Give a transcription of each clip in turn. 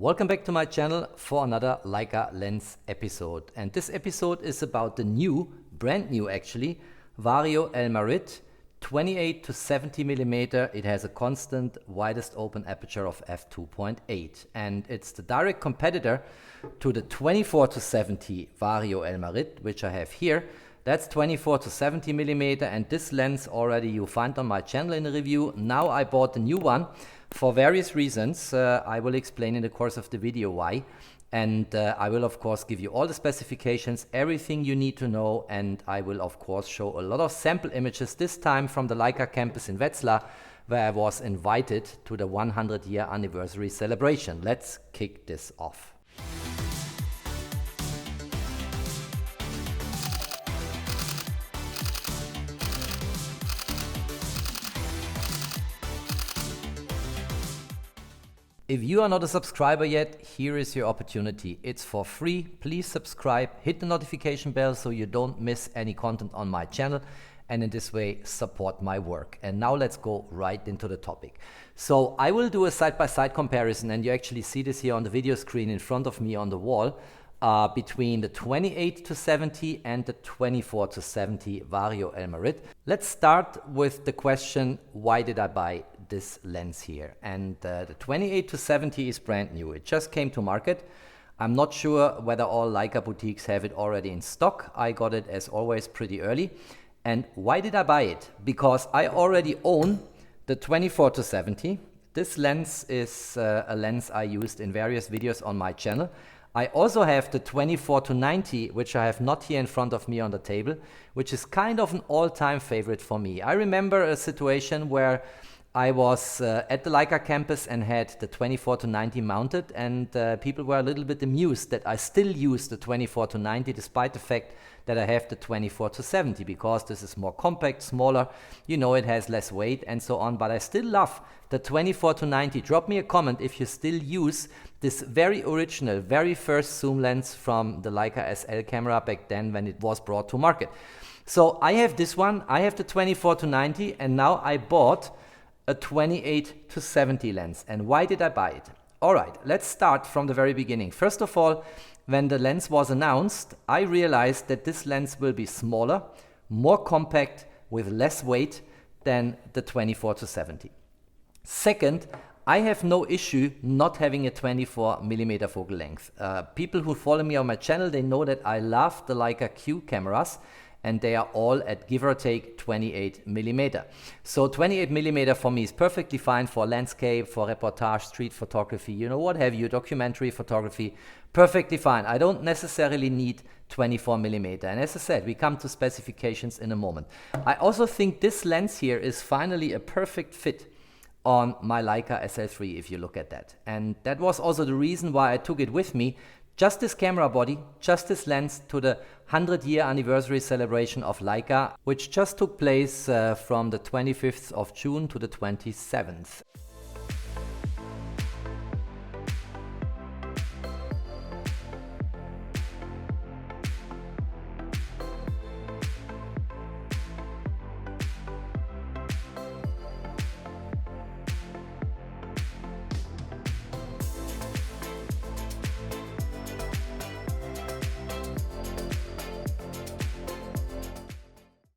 Welcome back to my channel for another Leica lens episode, and this episode is about the brand new actually, Vario-Elmarit 28 to 70 millimeter. It has a constant widest open aperture of f2.8, and it's the direct competitor to the 24 to 70 Vario-Elmarit, which I have here. That's 24 to 70 millimeter, and this lens already you find on my channel in the review. Now I bought the new one for various reasons. I will explain in the course of the video why, and I will of course give you all the specifications, everything you need to know, and I will of course show a lot of sample images, this time from the Leica Campus in Wetzlar, where I was invited to the 100-year anniversary celebration. Let's kick this off. If you are not a subscriber yet, here is your opportunity. It's for free. Please subscribe, hit the notification bell so you don't miss any content on my channel, and in this way support my work. And now let's go right into the topic. So I will do a side-by-side comparison, and you actually see this here on the video screen in front of me on the wall, between the 28 to 70 and the 24 to 70 Vario-Elmarit. Let's start with the question, why did I buy this lens here? And the 28 to 70 is brand new. It just came to market. I'm not sure whether all Leica boutiques have it already in stock. I got it as always pretty early. And why did I buy it? Because I already own the 24 to 70. This lens is a lens I used in various videos on my channel. I also have the 24 to 90, which I have not here in front of me on the table, which is kind of an all-time favorite for me. I remember a situation where I was at the Leica Campus and had the 24 to 90 mounted, and people were a little bit amused that I still use the 24 to 90 despite the fact that I have the 24 to 70, because this is more compact, smaller, you know, it has less weight and so on, but I still love the 24 to 90. Drop me a comment if you still use this very original, very first zoom lens from the Leica SL camera back then when it was brought to market. So I have this one, I have the 24 to 90, and now I bought a 28 to 70 lens. And why did I buy it? All right, let's start from the very beginning. First of all, when the lens was announced, I realized that this lens will be smaller, more compact, with less weight than the 24 to 70. Second, I have no issue not having a 24 millimeter focal length. People who follow me on my channel, they know that I love the Leica Q cameras, and they are all at give or take 28 millimeter. So 28 millimeter for me is perfectly fine for landscape, for reportage, street photography, you know, what have you, documentary photography, perfectly fine. I don't necessarily need 24 millimeter. And as I said, we come to specifications in a moment. I also think this lens here is finally a perfect fit on my Leica SL3, if you look at that. And that was also the reason why I took it with me, just this camera body, just this lens, to the 100-year anniversary celebration of Leica, which just took place from the 25th of June to the 27th.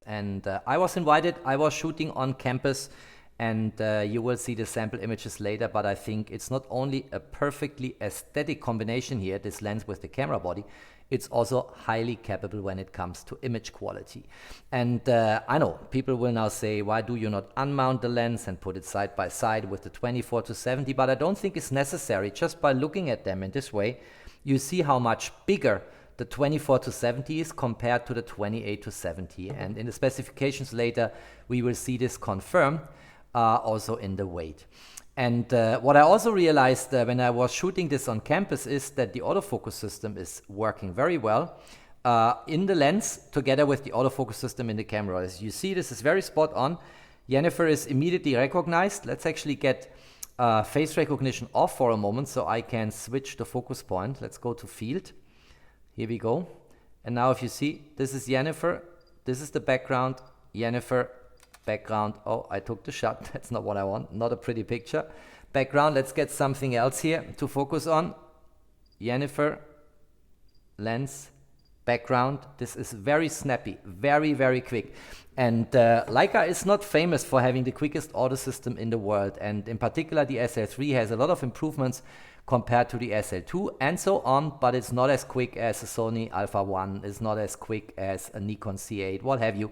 And I was invited, I was shooting on campus, and you will see the sample images later, but I think it's not only a perfectly aesthetic combination here, this lens with the camera body, it's also highly capable when it comes to image quality. And I know people will now say, why do you not unmount the lens and put it side by side with the 24 to 70? But I don't think it's necessary. Just by looking at them in this way, you see how much bigger the 24 to 70 is compared to the 28 to 70, and in the specifications later we will see this confirmed also in the weight. And what I also realized when I was shooting this on campus is that the autofocus system is working very well in the lens together with the autofocus system in the camera. As you see, this is very spot on. Jennifer is immediately recognized. Let's actually get face recognition off for a moment so I can switch the focus point. Let's go to field. Here we go. And now if you see, this is Jennifer, this is the background, Jennifer, background. Oh, I took the shot. That's not what I want. Not a pretty picture. background. Let's get something else here to focus on. Jennifer, lens, background. This is very snappy, very, very quick. And Leica is not famous for having the quickest auto system in the world. And in particular, the SL3 has a lot of improvements compared to the SL2 and so on, but it's not as quick as a Sony Alpha 1, it's not as quick as a Nikon C8, what have you.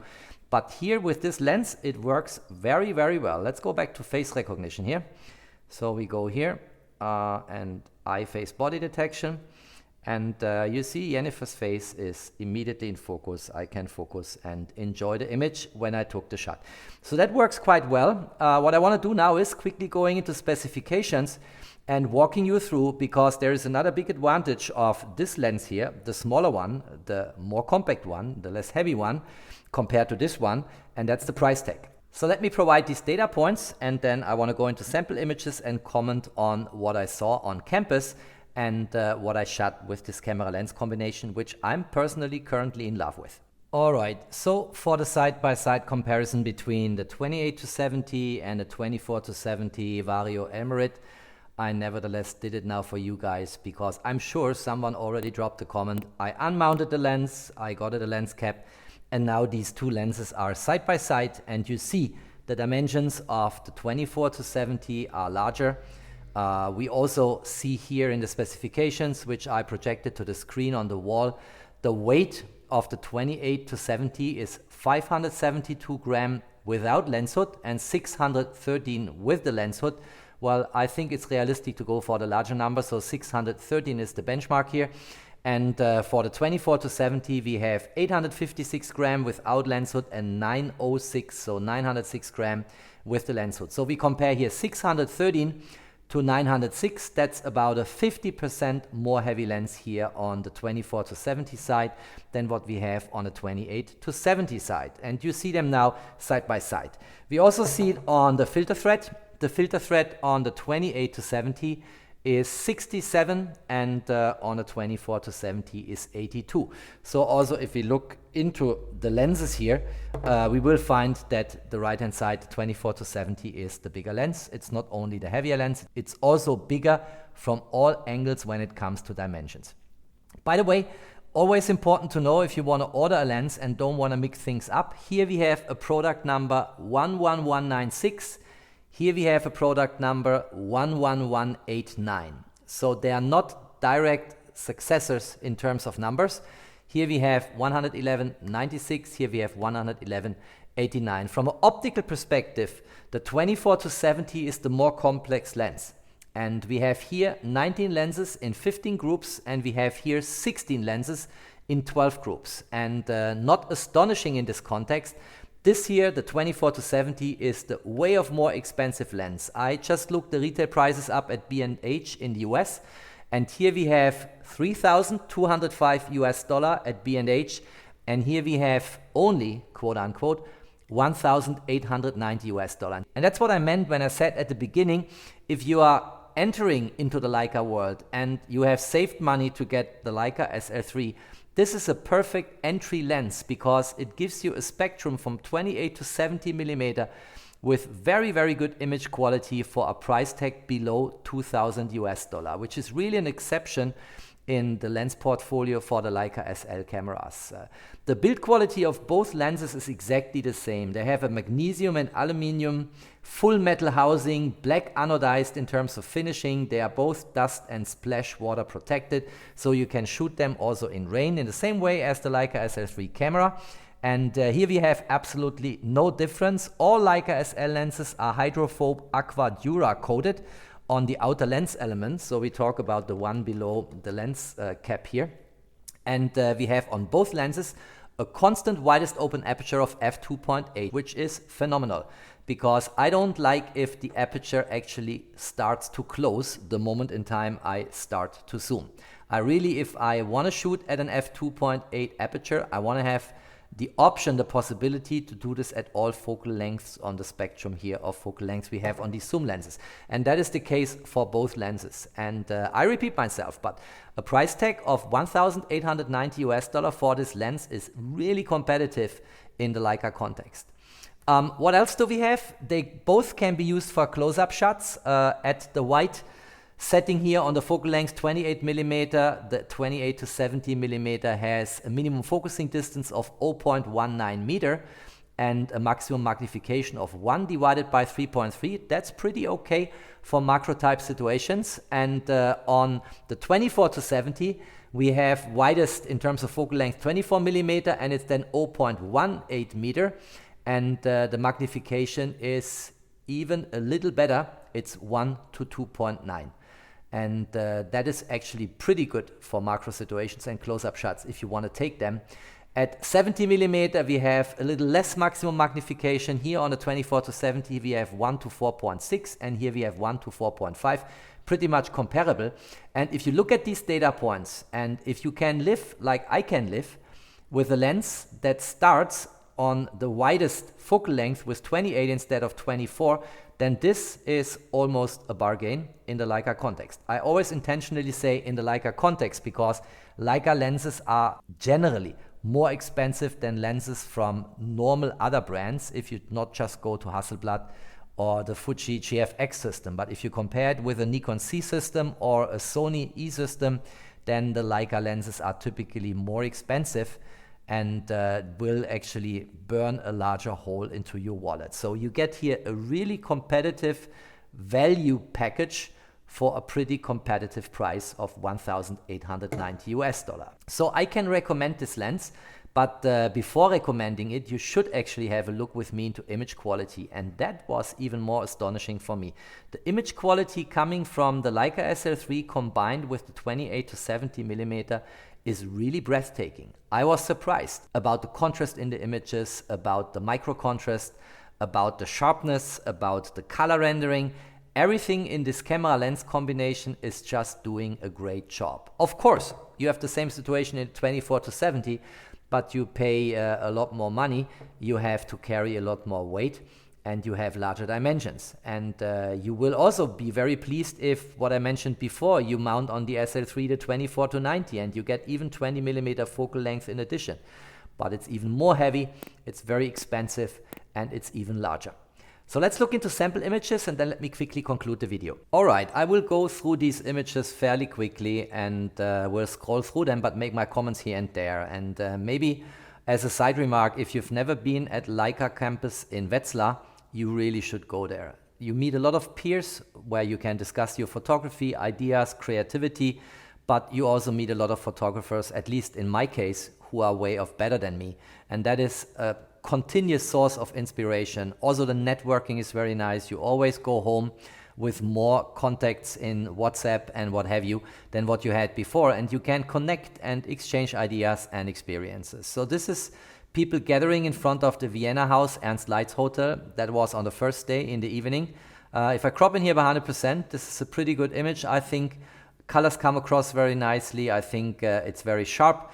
But here with this lens, it works very, very well. Let's go back to face recognition here. So we go here and eye face body detection. And you see Jennifer's face is immediately in focus. I can focus and enjoy the image when I took the shot. So that works quite well. What I want to do now is quickly going into specifications and walking you through, because there is another big advantage of this lens here, the smaller one, the more compact one, the less heavy one, compared to this one, and that's the price tag. So let me provide these data points, and then I want to go into sample images and comment on what I saw on campus and what I shot with this camera lens combination, which I'm personally currently in love with. Alright, so for the side-by-side comparison between the 28-70 and the 24-70 Vario-Elmarit, I nevertheless did it now for you guys, because I'm sure someone already dropped a comment. I unmounted the lens, I got it a lens cap, and now these two lenses are side by side, and you see the dimensions of the 24-70 are larger. We also see here in the specifications, which I projected to the screen on the wall, the weight of the 28-70 is 572 gram without lens hood and 613 with the lens hood. Well, I think it's realistic to go for the larger number, so 613 is the benchmark here. And for the 24-70, we have 856 gram without lens hood and 906, so 906 gram with the lens hood. So we compare here 613 to 906. That's about a 50% more heavy lens here on the 24-70 side than what we have on the 28-70 side. And you see them now side by side. We also see it on the filter thread. The filter thread on the 28-70 is 67, and on the 24-70 is 82. So also if we look into the lenses here, we will find that the right hand side, 24-70, is the bigger lens. It's not only the heavier lens, it's also bigger from all angles when it comes to dimensions. By the way, always important to know if you want to order a lens and don't want to mix things up. Here we have a product number 11196. Here we have a product number 11189. So they are not direct successors in terms of numbers. Here we have 11196, here we have 11189. From an optical perspective, the 24-70 is the more complex lens. And we have here 19 lenses in 15 groups, and we have here 16 lenses in 12 groups. And not astonishing in this context, this year, the 24-70 is the way of more expensive lens. I just looked the retail prices up at B&H in the US, and here we have $3,205 US at B&H, and here we have only, quote unquote, $1,890 US. And that's what I meant when I said at the beginning, if you are entering into the Leica world and you have saved money to get the Leica SL3, this is a perfect entry lens because it gives you a spectrum from 28-70 millimeter with very, very good image quality for a price tag below $2,000 US, which is really an exception in the lens portfolio for the Leica SL cameras. The build quality of both lenses is exactly the same. They have a magnesium and aluminum full metal housing, black anodized in terms of finishing. They are both dust and splash water protected, so you can shoot them also in rain in the same way as the Leica SL3 camera. And here we have absolutely no difference. All Leica SL lenses are hydrophobe aqua dura coated on the outer lens elements, so we talk about the one below the lens cap here. And we have on both lenses a constant widest open aperture of f2.8, which is phenomenal, because I don't like if the aperture actually starts to close the moment in time I start to zoom. If I want to shoot at an f2.8 aperture, I want to have the option, the possibility to do this at all focal lengths on the spectrum here of focal lengths we have on these zoom lenses. And that is the case for both lenses. And I repeat myself, but a price tag of $1,890 US for this lens is really competitive in the Leica context. What else do we have? They both can be used for close-up shots. At the white setting here on the focal length 28 millimeter, the 28 to 70 millimeter has a minimum focusing distance of 0.19 meter and a maximum magnification of 1 divided by 3.3. That's pretty okay for macro type situations. And on the 24 to 70, we have widest in terms of focal length 24 millimeter, and it's then 0.18 meter. And the magnification is even a little better. It's 1 to 2.9. And that is actually pretty good for macro situations and close-up shots if you want to take them. At 70 millimeter, we have a little less maximum magnification. Here on the 24 to 70, we have 1 to 4.6, and here we have 1 to 4.5. Pretty much comparable. And if you look at these data points, and if you can live like I can live with a lens that starts on the widest focal length with 28 instead of 24, then this is almost a bargain in the Leica context. I always intentionally say in the Leica context because Leica lenses are generally more expensive than lenses from normal other brands if you not just go to Hasselblad or the Fuji GFX system. But if you compare it with a Nikon C system or a Sony E system, then the Leica lenses are typically more expensive and will actually burn a larger hole into your wallet. So you get here a really competitive value package for a pretty competitive price of $1,890. So I can recommend this lens, but before recommending it, you should actually have a look with me into image quality, and that was even more astonishing for me. The image quality coming from the Leica SL3 combined with the 28 to 70 millimeter is really breathtaking. I was surprised about the contrast in the images, about the micro contrast, about the sharpness, about the color rendering. Everything in this camera lens combination is just doing a great job. Of course, you have the same situation in 24 to 70, but you pay a lot more money, you have to carry a lot more weight, and you have larger dimensions. And you will also be very pleased if, what I mentioned before, you mount on the SL3 the 24 to 90 and you get even 20 millimeter focal length in addition. But it's even more heavy, it's very expensive, and it's even larger. So let's look into sample images and then let me quickly conclude the video. All right, I will go through these images fairly quickly and will scroll through them, but make my comments here and there. And maybe as a side remark, if you've never been at Leica Campus in Wetzlar, you really should go there. You meet a lot of peers where you can discuss your photography, ideas, creativity, but you also meet a lot of photographers, at least in my case, who are way off better than me. And that is a continuous source of inspiration. Also, the networking is very nice. You always go home with more contacts in WhatsApp and what have you than what you had before, and you can connect and exchange ideas and experiences. So this is people gathering in front of the Vienna house, Ernst Leitz Hotel. That was on the first day in the evening. If I crop in here by 100%, this is a pretty good image. I think colors come across very nicely. I think it's very sharp.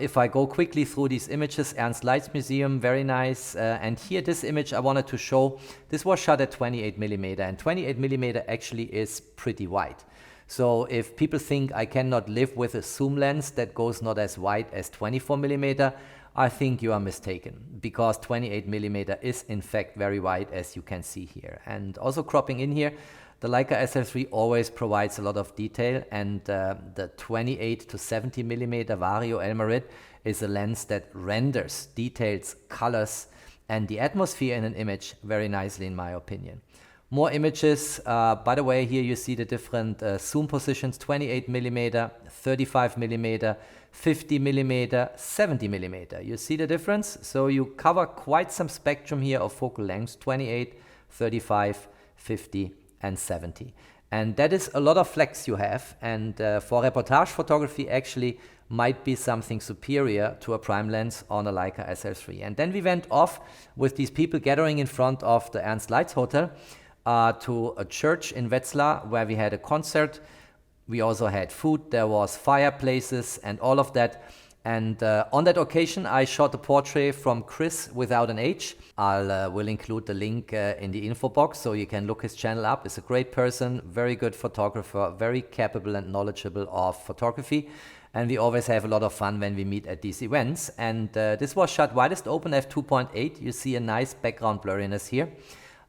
If I go quickly through these images, Ernst Leitz Museum, very nice. And here, this image I wanted to show, this was shot at 28 millimeter, and 28 millimeter actually is pretty wide. So if people think I cannot live with a zoom lens that goes not as wide as 24 millimeter, I think you are mistaken, because 28 millimeter is in fact very wide, as you can see here. And also cropping in here, the Leica SL3 always provides a lot of detail, and the 28 to 70 millimeter Vario-Elmarit is a lens that renders details, colors, and the atmosphere in an image very nicely, in my opinion. More images. By the way, here you see the different zoom positions: 28 millimeter, 35 millimeter, 50 millimeter, 70 millimeter. You see the difference? So you cover quite some spectrum here of focal lengths: 28, 35, 50, and 70. And that is a lot of flex you have. And for reportage photography, actually might be something superior to a prime lens on a Leica SL3. And then we went off with these people gathering in front of the Ernst Leitz Hotel to a church in Wetzlar where we had a concert. We also had food, there was fireplaces and all of that. And on that occasion, I shot a portrait from Chris without an H. Will include the link in the info box so you can look his channel up. He's a great person, very good photographer, very capable and knowledgeable of photography. And we always have a lot of fun when we meet at these events. And this was shot widest open f2.8. You see a nice background blurriness here.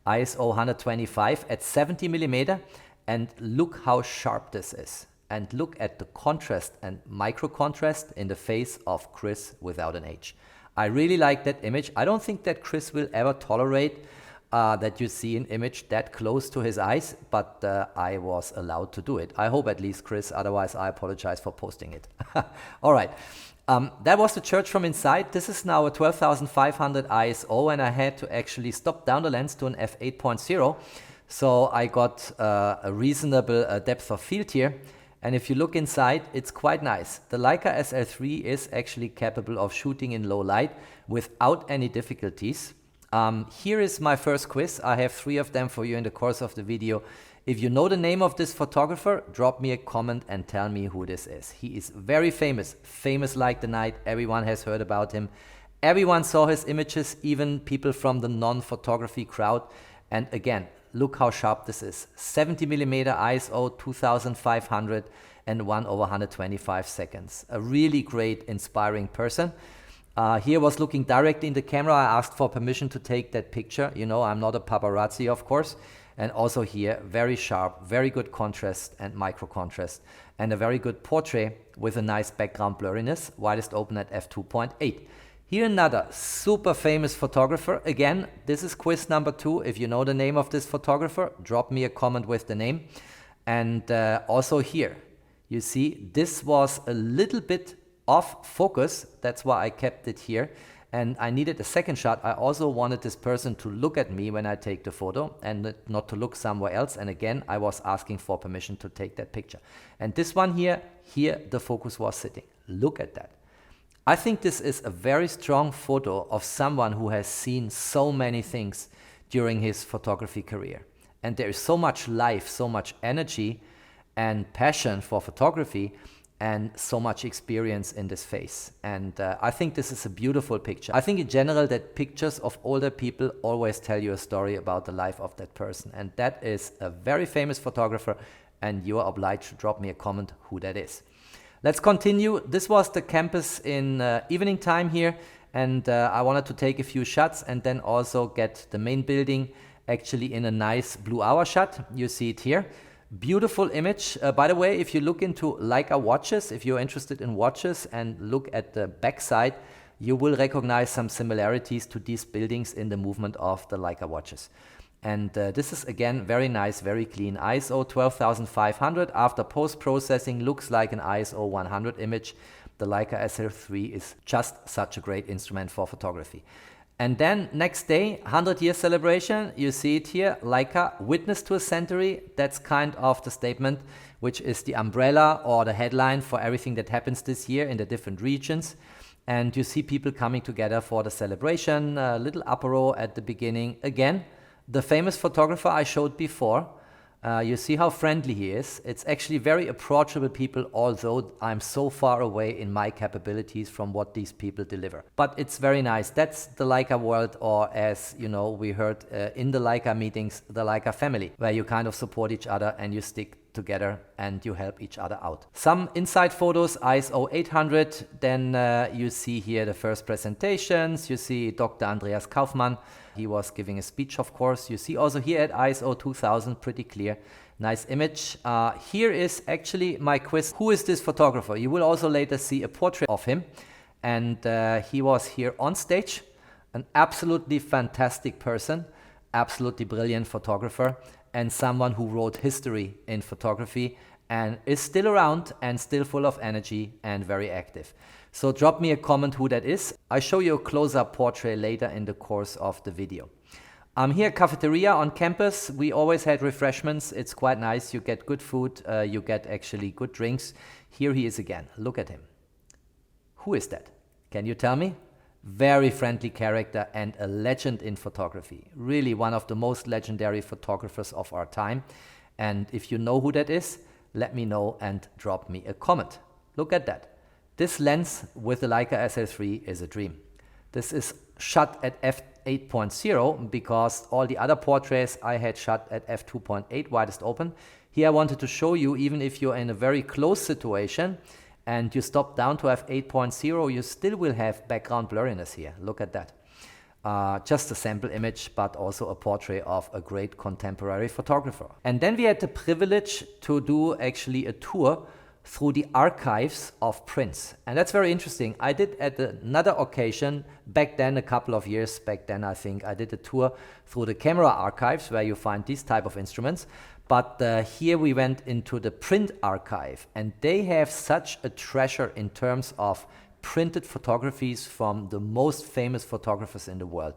ISO 125 at 70 millimeter. And look how sharp this is. And look at the contrast and micro contrast in the face of Chris without an H. I really like that image. I don't think that Chris will ever tolerate that you see an image that close to his eyes, but I was allowed to do it. I hope at least, Chris, otherwise I apologize for posting it. All right, that was the church from inside. This is now a 12,500 ISO, and I had to actually stop down the lens to an f8.0. So I got a reasonable depth of field here. And if you look inside, it's quite nice. The Leica SL3 is actually capable of shooting in low light without any difficulties. Here is my first quiz. I have 3 of them for you in the course of the video. If you know the name of this photographer, drop me a comment and tell me who this is. He is very famous, famous like the night. Everyone has heard about him. Everyone saw his images, even people from the non-photography crowd. And again, look how sharp this is. 70 millimeter ISO 2500 and 1/125 seconds. A really great, inspiring person. Here was looking directly in the camera. I asked for permission to take that picture. You know, I'm not a paparazzi, of course. And also here, very sharp, very good contrast and micro contrast. And a very good portrait with a nice background blurriness. Widest open at f2.8. Here another super famous photographer. Again, this is quiz number 2. If you know the name of this photographer, drop me a comment with the name. And also here, you see, this was a little bit off focus. That's why I kept it here. And I needed a second shot. I also wanted this person to look at me when I take the photo and not to look somewhere else. And again, I was asking for permission to take that picture. And this one here the focus was sitting. Look at that. I think this is a very strong photo of someone who has seen so many things during his photography career. And there is so much life, so much energy and passion for photography and so much experience in this face. And I think this is a beautiful picture. I think in general that pictures of older people always tell you a story about the life of that person. And that is a very famous photographer, and you are obliged to drop me a comment who that is. Let's continue. This was the campus in evening time here, and I wanted to take a few shots and then also get the main building actually in a nice blue hour shot. You see it here. Beautiful image. By the way, if you look into Leica watches, if you're interested in watches and look at the backside, you will recognize some similarities to these buildings in the movement of the Leica watches. And this is again very nice, very clean. ISO 12,500. After post-processing, looks like an ISO 100 image. The Leica SL3 is just such a great instrument for photography. And then next day, 100-year celebration. You see it here, Leica Witness to a Century. That's kind of the statement, which is the umbrella or the headline for everything that happens this year in the different regions. And you see people coming together for the celebration, a little apéro at the beginning. Again, the famous photographer I showed before, you see how friendly he is. It's actually very approachable people, although I'm so far away in my capabilities from what these people deliver. But it's very nice. That's the Leica world, or as you know, we heard in the Leica meetings, the Leica family, where you kind of support each other and you stick together and you help each other out. Some inside photos, ISO 800. Then you see here the first presentations. You see Dr. Andreas Kaufmann. He was giving a speech, of course. You see also here at ISO 2000, pretty clear, nice image. Here is actually my quiz. Who is this photographer? You will also later see a portrait of him. And he was here on stage, an absolutely fantastic person, absolutely brilliant photographer, and someone who wrote history in photography and is still around and still full of energy and very active. So drop me a comment who that is. I show you a close-up portrait later in the course of the video. I'm here at cafeteria on campus. We always had refreshments. It's quite nice. You get good food. You get actually good drinks. Here he is again. Look at him. Who is that? Can you tell me? Very friendly character and a legend in photography. Really one of the most legendary photographers of our time. And if you know who that is, let me know and drop me a comment. Look at that. This lens with the Leica SL3 is a dream. This is shot at f8.0 because all the other portraits I had shot at f2.8 widest open. Here I wanted to show you, even if you're in a very close situation and you stop down to f8.0, you still will have background blurriness here. Look at that. Just a sample image, but also a portrait of a great contemporary photographer. And then we had the privilege to do actually a tour through the archives of prints. And that's very interesting. I did at another occasion, back then, a couple of years back then, I think, I did a tour through the camera archives where you find these type of instruments. But here we went into the print archive, and they have such a treasure in terms of printed photographies from the most famous photographers in the world.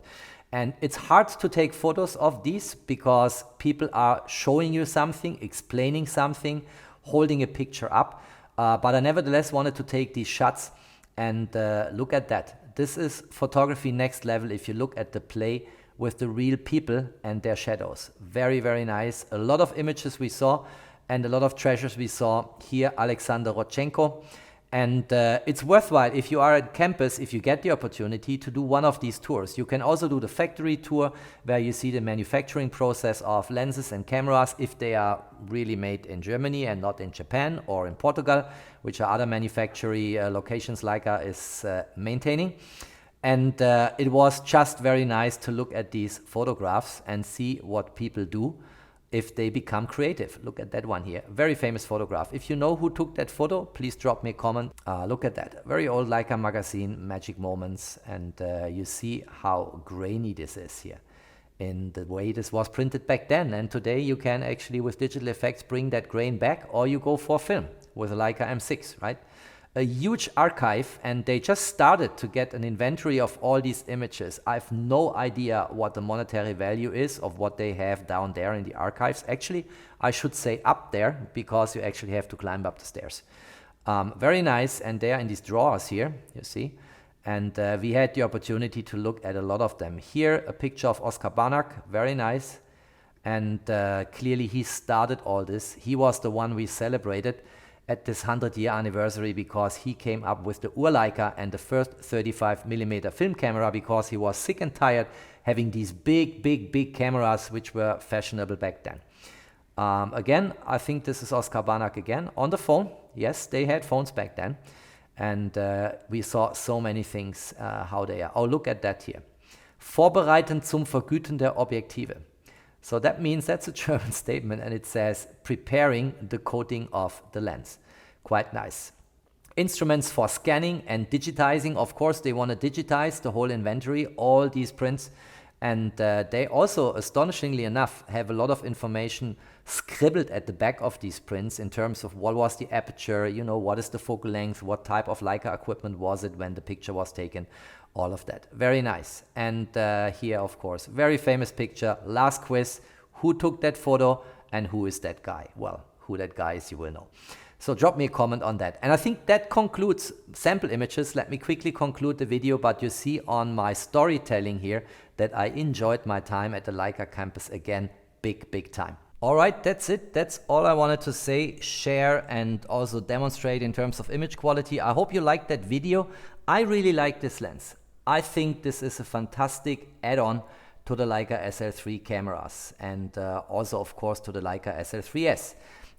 And it's hard to take photos of these because people are showing you something, explaining something, holding a picture up, but I nevertheless wanted to take these shots and look at that. This is photography next level if you look at the play with the real people and their shadows. Very, very nice. A lot of images we saw and a lot of treasures we saw here. Alexander Rodchenko. And it's worthwhile if you are at campus, if you get the opportunity to do one of these tours. You can also do the factory tour where you see the manufacturing process of lenses and cameras if they are really made in Germany and not in Japan or in Portugal, which are other manufacturing locations Leica is maintaining. And it was just very nice to look at these photographs and see what people do if they become creative. Look at that one here. Very famous photograph. If you know who took that photo, please drop me a comment. Look at that. Very old Leica magazine, Magic Moments. And you see how grainy this is here in the way this was printed back then. And today you can actually, with digital effects, bring that grain back, or you go for film with a Leica M6, right? A huge archive, and they just started to get an inventory of all these images. I have no idea what the monetary value is of what they have down there in the archives. Actually, I should say up there, because you actually have to climb up the stairs. Very nice, and they are in these drawers here, you see. And we had the opportunity to look at a lot of them. Here, a picture of Oskar Barnack, very nice. And clearly he started all this. He was the one we celebrated at this 100-year anniversary because he came up with the Leica and the first 35mm film camera because he was sick and tired having these big cameras which were fashionable back then. Again, I think this is Oskar Barnack again on the phone. Yes, they had phones back then. And we saw so many things, how they are. Oh, look at that here. Vorbereitend zum Vergüten der Objektive. So that means that's a German statement, and it says preparing the coating of the lens. Quite nice. Instruments for scanning and digitizing. Of course, they want to digitize the whole inventory, all these prints. And they also, astonishingly enough, have a lot of information scribbled at the back of these prints in terms of what was the aperture, you know, what is the focal length, what type of Leica equipment was it when the picture was taken. All of that. Very nice. And here, of course, very famous picture. Last quiz. Who took that photo and who is that guy? Well, who that guy is, you will know. So drop me a comment on that. And I think that concludes sample images. Let me quickly conclude the video. But you see on my storytelling here that I enjoyed my time at the Leica Campus again. Big time. All right, that's it. That's all I wanted to say, share, and also demonstrate in terms of image quality. I hope you liked that video. I really like this lens. I think this is a fantastic add-on to the Leica SL3 cameras and also, of course, to the Leica SL3S.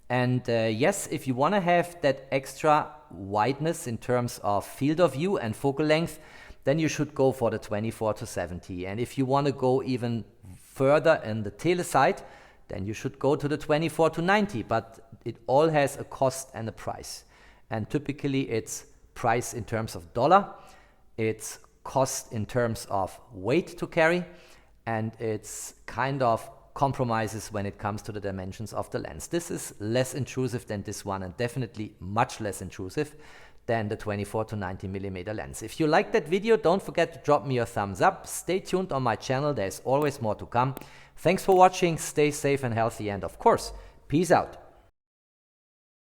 And yes, if you want to have that extra wideness in terms of field of view and focal length, then you should go for the 24-70. And if you want to go even further in the tele side, then you should go to the 24-90. But it all has a cost and a price. And typically it's price in terms of dollar, it's cost in terms of weight to carry, and it's kind of compromises when it comes to the dimensions of the lens. This is less intrusive than this one, and definitely much less intrusive than the 24-90mm lens. If you liked that video, don't forget to drop me a thumbs up. Stay tuned on my channel, there's always more to come. Thanks for watching, stay safe and healthy, and of course, peace out.